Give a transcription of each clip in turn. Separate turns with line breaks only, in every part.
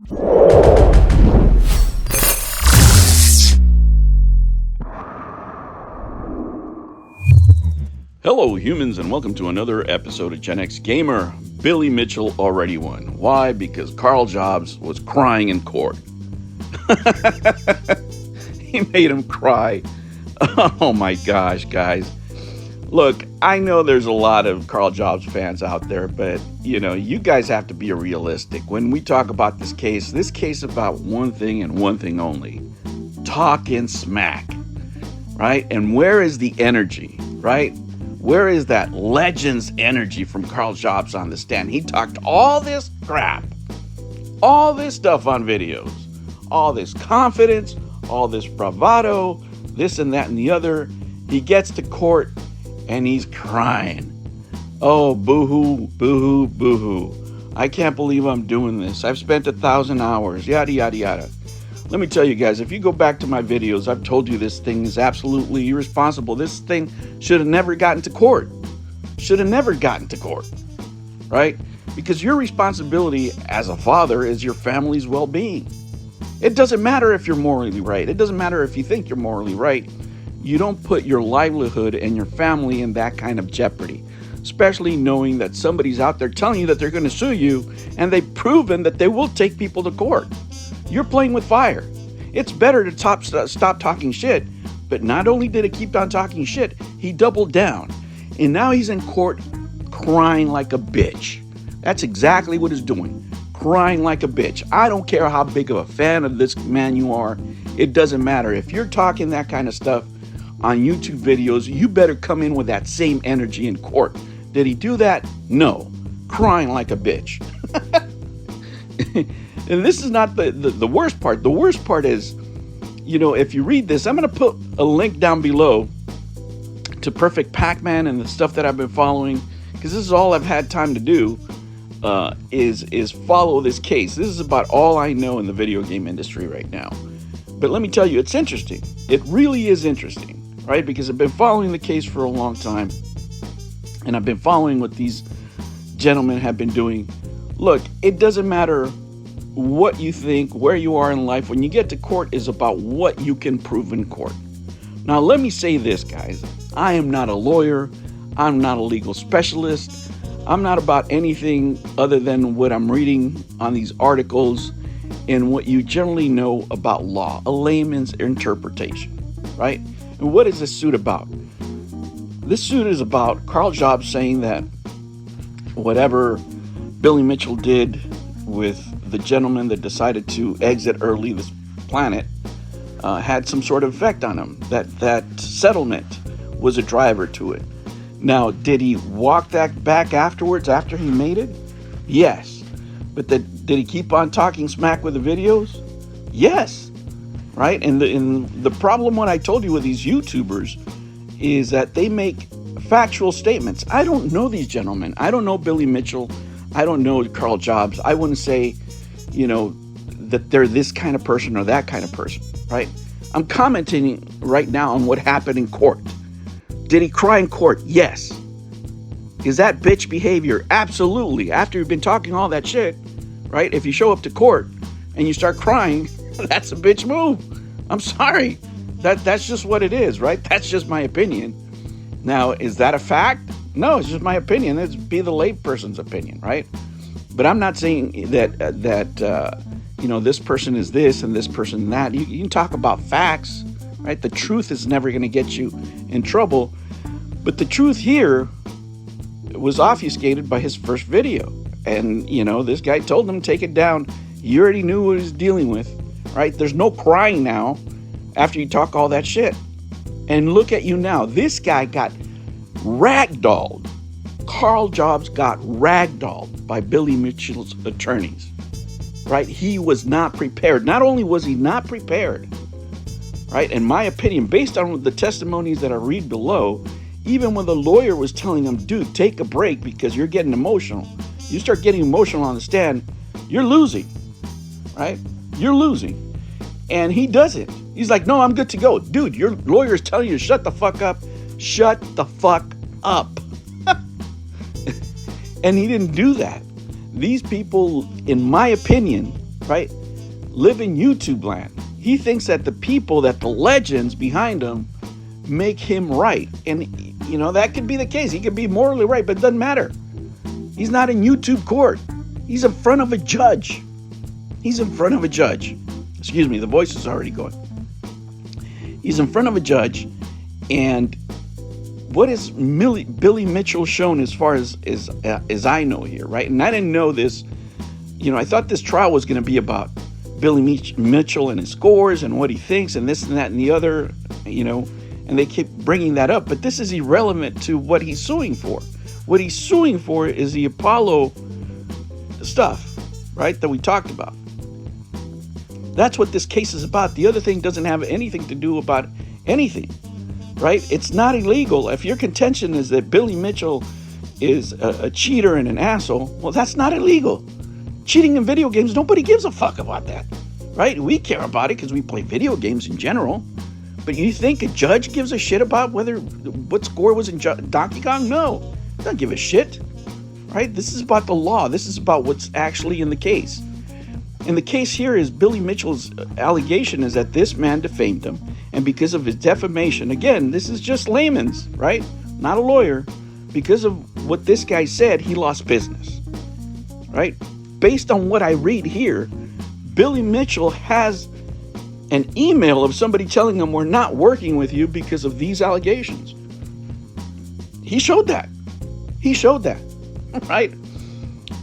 Hello humans, and welcome to another episode of Gen X Gamer. Billy Mitchell already won. Why? Because Karl Jobst was crying in court. He made him cry. Oh my gosh, guys. Look, I know there's a lot of Karl Jobst fans out there, but you guys have to be realistic. When we talk about this case is about one thing and one thing only. Talking smack, right? And where is the energy, right? Where is that Legends energy from Karl Jobst on the stand? He talked all this crap, all this stuff on videos, all this confidence, all this bravado, this and that and the other. He gets to court and he's crying. Oh, boo-hoo, boo-hoo, boo-hoo. I can't believe I'm doing this. I've spent 1,000 hours, yada, yada, yada. Let me tell you guys, if you go back to my videos, I've told you this thing is absolutely irresponsible. This thing should have never gotten to court. Should have never gotten to court, right? Because your responsibility as a father is your family's well-being. It doesn't matter if you're morally right. It doesn't matter if you think you're morally right. You don't put your livelihood and your family in that kind of jeopardy, especially knowing that somebody's out there telling you that they're going to sue you, and they've proven that they will take people to court. You're playing with fire. It's better to stop talking shit. But not only did he keep on talking shit, he doubled down. And now he's in court crying like a bitch. That's exactly what he's doing. Crying like a bitch. I don't care how big of a fan of this man you are. It doesn't matter. If you're talking that kind of stuff on YouTube videos, you better come in with that same energy in court. Did he do that? No. Crying like a bitch. And this is not the worst part. The worst part is, if you read this, I'm going to put a link down below to Perfect Pac-Man and the stuff that I've been following, because this is all I've had time to do, is follow this case. This is about all I know in the video game industry right now. But let me tell you, it's interesting. It really is interesting, right? Because I've been following the case for a long time, and I've been following what these gentlemen have been doing. Look, it doesn't matter what you think, where you are in life. When you get to court, is about what you can prove in court. Now, let me say this, guys. I am not a lawyer. I'm not a legal specialist. I'm not about anything other than what I'm reading on these articles and what you generally know about law, a layman's interpretation, right? And what is this suit about? This suit is about Karl Jobst saying that whatever Billy Mitchell did with the gentleman that decided to exit early this planet had some sort of effect on him. That settlement was a driver to it. Now, did he walk that back afterwards after he made it? Yes. But did he keep on talking smack with the videos? Yes. Right? And the problem, what I told you with these YouTubers, is that they make factual statements. I don't know these gentlemen. I don't know Billy Mitchell. I don't know Karl Jobst. I wouldn't say, that they're this kind of person or that kind of person, right? I'm commenting right now on what happened in court. Did he cry in court? Yes. Is that bitch behavior? Absolutely. After you've been talking all that shit, right? If you show up to court and you start crying, that's a bitch move. I'm sorry. That's just what it is, right? That's just my opinion. Now, is that a fact? No, it's just my opinion. It's be the layperson's opinion, right? But I'm not saying that this person is this and this person that. You can talk about facts, right? The truth is never going to get you in trouble. But the truth here was obfuscated by his first video. And, this guy told him to take it down. He already knew what he was dealing with, right? There's no crying now after you talk all that shit. And look at you now. This guy got ragdolled. Karl Jobst got ragdolled by Billy Mitchell's attorneys, right? He was not prepared. Not only was he not prepared, right? In my opinion, based on the testimonies that I read below, even when the lawyer was telling him, dude, take a break because you're getting emotional. You start getting emotional on the stand, you're losing, right? You're losing. And he doesn't. He's like, no, I'm good to go. Dude, your lawyer is telling you to shut the fuck up. Shut the fuck up. And he didn't do that. These people, in my opinion, right, live in YouTube land. He thinks that the people, that the legends behind him make him right. And, you know, that could be the case. He could be morally right, but it doesn't matter. He's not in YouTube court. He's in front of a judge. He's in front of a judge. Excuse me, the voice is already going. He's in front of a judge, and what is Billy Mitchell shown as far as I know here, right? And I didn't know this. You know, I thought this trial was going to be about Billy Mitchell and his scores and what he thinks and this and that and the other, you know, and they keep bringing that up. But this is irrelevant to what he's suing for. What he's suing for is the Apollo stuff, right, that we talked about. That's what this case is about. The other thing doesn't have anything to do about anything, right? It's not illegal. If your contention is that Billy Mitchell is a cheater and an asshole, well, that's not illegal. Cheating in video games, nobody gives a fuck about that, right? We care about it because we play video games in general. But you think a judge gives a shit about what score was in Donkey Kong? No, doesn't give a shit, right? This is about the law. This is about what's actually in the case. And the case here is Billy Mitchell's allegation is that this man defamed him. And because of his defamation, again, this is just layman's, right? Not a lawyer. Because of what this guy said, he lost business, right? Based on what I read here, Billy Mitchell has an email of somebody telling him we're not working with you because of these allegations. He showed that. He showed that, right?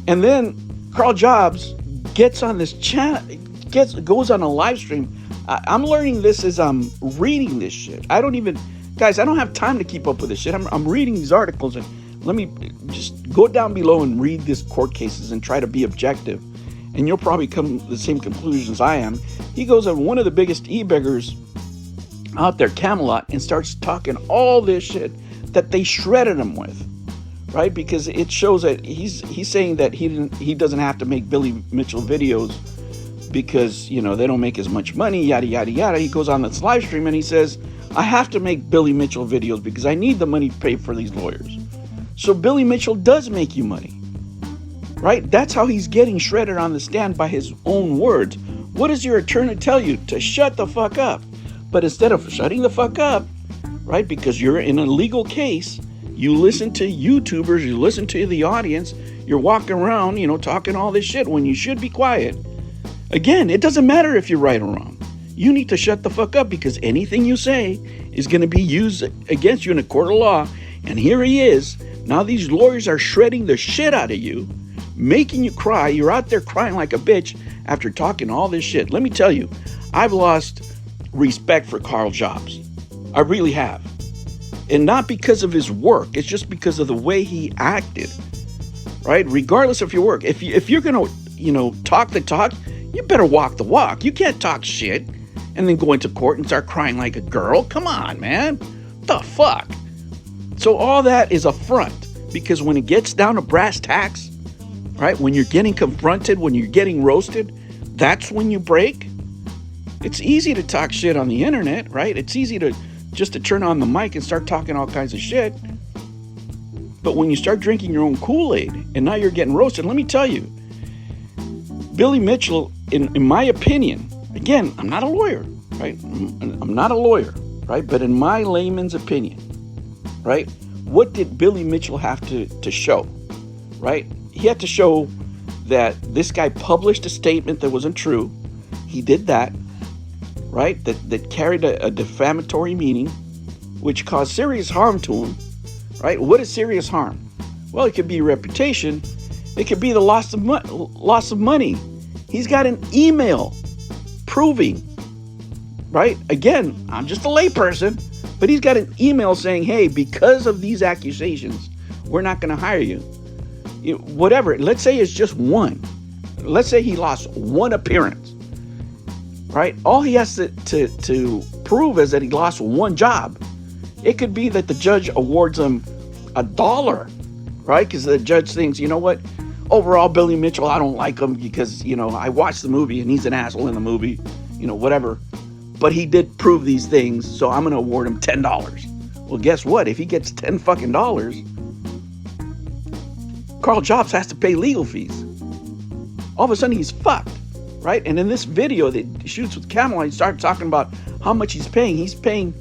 And then Karl Jobst gets on this channel, goes on a live stream. I'm learning this as I'm reading this shit. I don't have time to keep up with this shit. I'm reading these articles, and let me just go down below and read these court cases and try to be objective. And you'll probably come to the same conclusions I am. He goes on one of the biggest e-beggars out there, Camelot, and starts talking all this shit that they shredded him with. Right, because it shows that he's saying that he doesn't have to make Billy Mitchell videos because, you know, they don't make as much money, yada yada yada. He goes on this live stream and he says, I have to make Billy Mitchell videos because I need the money to pay for these lawyers. So Billy Mitchell does make you money, right? That's how he's getting shredded on the stand by his own words. What does your attorney tell you? To shut the fuck up. But instead of shutting the fuck up, right, because you're in a legal case, you listen to YouTubers, you listen to the audience, you're walking around, you know, talking all this shit when you should be quiet. Again, it doesn't matter if you're right or wrong. You need to shut the fuck up because anything you say is going to be used against you in a court of law. And here he is. Now these lawyers are shredding the shit out of you, making you cry. You're out there crying like a bitch after talking all this shit. Let me tell you, I've lost respect for Karl Jobst. I really have. And not because of his work, it's just because of the way he acted, right? Regardless of your work. If you're going to, you know, talk the talk, you better walk the walk. You can't talk shit and then go into court and start crying like a girl. Come on, man. The fuck? So all that is a front, because when it gets down to brass tacks, right? When you're getting confronted, when you're getting roasted, that's when you break. It's easy to talk shit on the internet, right? It's easy to just to turn on the mic and start talking all kinds of shit. But when you start drinking your own Kool-Aid and now you're getting roasted, let me tell you, Billy Mitchell, in my opinion, again, I'm not a lawyer, right? I'm not a lawyer, right? But in my layman's opinion, right? What did Billy Mitchell have to show, right? He had to show that this guy published a statement that wasn't true. He did that. Right, that carried a defamatory meaning, which caused serious harm to him, right? What is serious harm? Well, it could be reputation. It could be the loss of money. He's got an email proving, right? Again, I'm just a layperson, but he's got an email saying, hey, because of these accusations, we're not going to hire you. Whatever. Let's say it's just one. Let's say he lost one appearance. Right? All he has to prove is that he lost one job. It could be that the judge awards him $1, right? Because the judge thinks, you know what? Overall, Billy Mitchell, I don't like him because, you know, I watched the movie and he's an asshole in the movie, you know, whatever. But he did prove these things, so I'm going to award him $10. Well, guess what? If he gets $10 fucking dollars, Karl Jobst has to pay legal fees. All of a sudden, he's fucked. right? And in this video that he shoots with Camelot, he started talking about how much he's paying. He's paying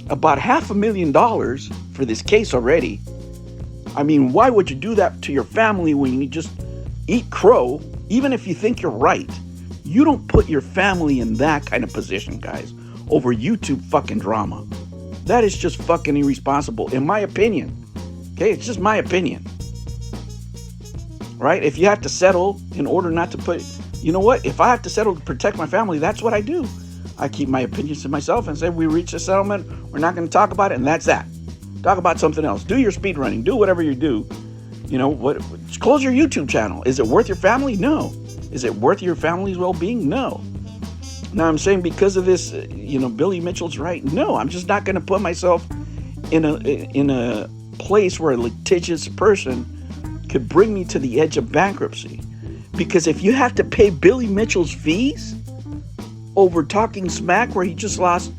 about $500,000 for this case already. I mean, why would you do that to your family when you just eat crow? Even if you think you're right, you don't put your family in that kind of position, guys, over YouTube fucking drama. That is just fucking irresponsible, in my opinion. Okay, it's just my opinion. Right? If you have to settle in order not to put, you know what? If I have to settle to protect my family, that's what I do. I keep my opinions to myself and say, we reach a settlement, we're not going to talk about it, and that's that. Talk about something else. Do your speed running. Do whatever you do. You know, close your YouTube channel. Is it worth your family? No. Is it worth your family's well-being? No. Now, I'm saying because of this, Billy Mitchell's right. No, I'm just not going to put myself in a place where a litigious person could bring me to the edge of bankruptcy. Because if you have to pay Billy Mitchell's fees over talking smack where he just lost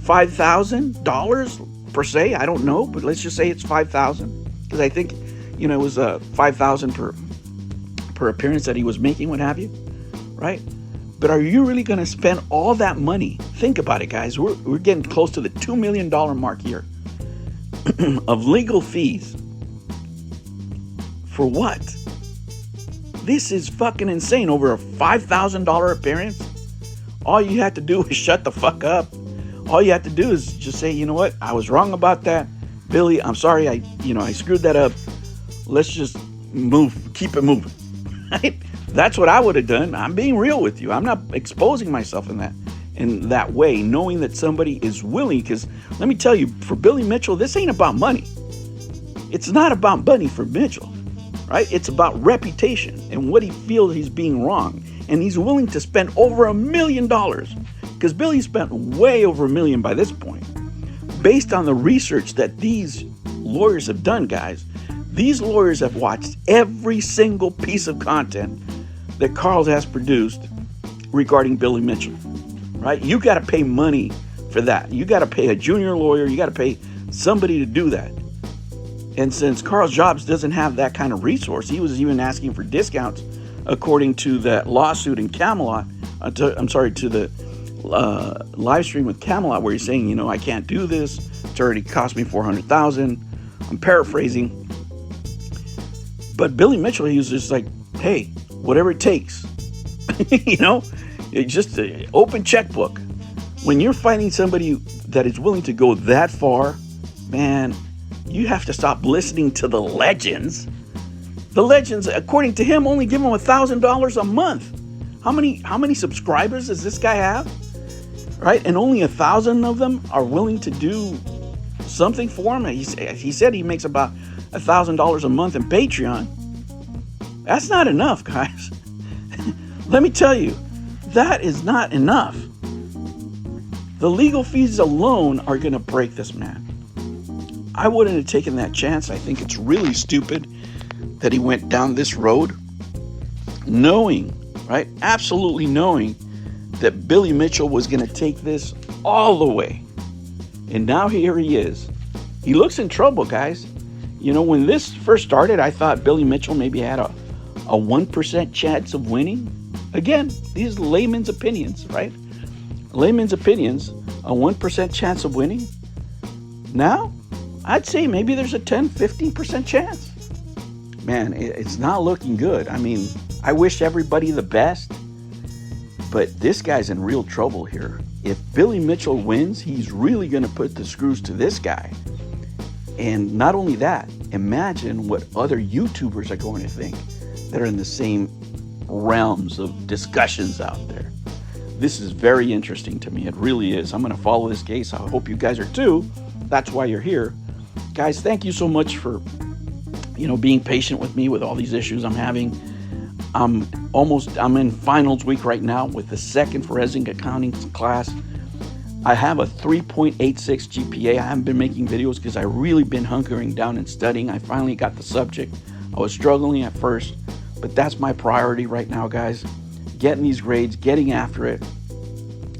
$5,000 per se, I don't know, but let's just say it's $5,000, because I think it was $5,000 per appearance that he was making, what have you, right? But are you really going to spend all that money? Think about it, guys. We're getting close to the $2 million mark here of legal fees. For what? This is fucking insane. Over a $5,000 appearance? All you have to do is shut the fuck up. All you have to do is just say, you know what? I was wrong about that. Billy, I'm sorry. I screwed that up. Let's just keep it moving. Right? That's what I would have done. I'm being real with you. I'm not exposing myself in that way, knowing that somebody is willing. Because let me tell you, for Billy Mitchell, this ain't about money. It's not about money for Mitchell, right? It's about reputation and what he feels he's being wrong. And he's willing to spend over $1 million, because Billy spent way over $1 million by this point. Based on the research that these lawyers have done, guys, these lawyers have watched every single piece of content that Karl has produced regarding Billy Mitchell, right? You got to pay money for that. You got to pay a junior lawyer. You got to pay somebody to do that. And since Karl Jobst doesn't have that kind of resource, he was even asking for discounts according to that lawsuit in Camelot. To the live stream with Camelot, where he's saying, I can't do this. It's already cost me $400,000. I'm paraphrasing. But Billy Mitchell, he was just like, hey, whatever it takes. It's just an open checkbook. When you're finding somebody that is willing to go that far, man, you have to stop listening to the legends. The legends, according to him, only give him $1,000 a month. How many subscribers does this guy have? Right? And only 1,000 of them are willing to do something for him. He said he makes about $1,000 a month in Patreon. That's not enough, guys. Let me tell you, that is not enough. The legal fees alone are going to break this man. I wouldn't have taken that chance. I think it's really stupid that he went down this road, knowing, right, absolutely knowing that Billy Mitchell was going to take this all the way. And now here he is. He looks in trouble, guys. When this first started, I thought Billy Mitchell maybe had a 1% chance of winning. Again, these layman's opinions, right? Layman's opinions, a 1% chance of winning. Now, I'd say maybe there's a 10, 15% chance. Man, it's not looking good. I mean, I wish everybody the best, but this guy's in real trouble here. If Billy Mitchell wins, he's really going to put the screws to this guy. And not only that, imagine what other YouTubers are going to think that are in the same realms of discussions out there. This is very interesting to me. It really is. I'm going to follow this case. I hope you guys are too. That's why you're here. Guys, thank you so much for, being patient with me with all these issues I'm having. I'm in finals week right now with the second forensic accounting class. I have a 3.86 GPA. I haven't been making videos because I've really been hunkering down and studying. I finally got the subject. I was struggling at first, but that's my priority right now, guys. Getting these grades, getting after it.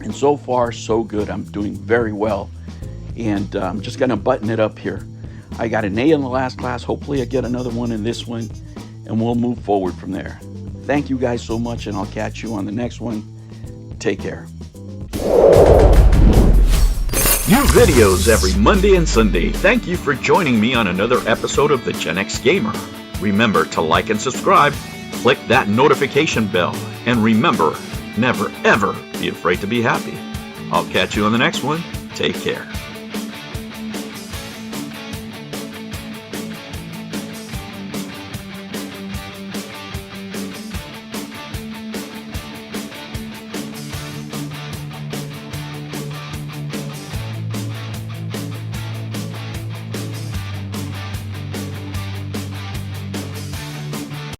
And so far, so good. I'm doing very well. And I'm just going to button it up here. I got an A in the last class. Hopefully I get another one in this one, and we'll move forward from there. Thank you guys so much, and I'll catch you on the next one. Take care. New videos every Monday and Sunday. Thank you for joining me on another episode of the Gen X Gamer. Remember to like and subscribe, click that notification bell, and remember, never ever be afraid to be happy. I'll catch you on the next one. Take care.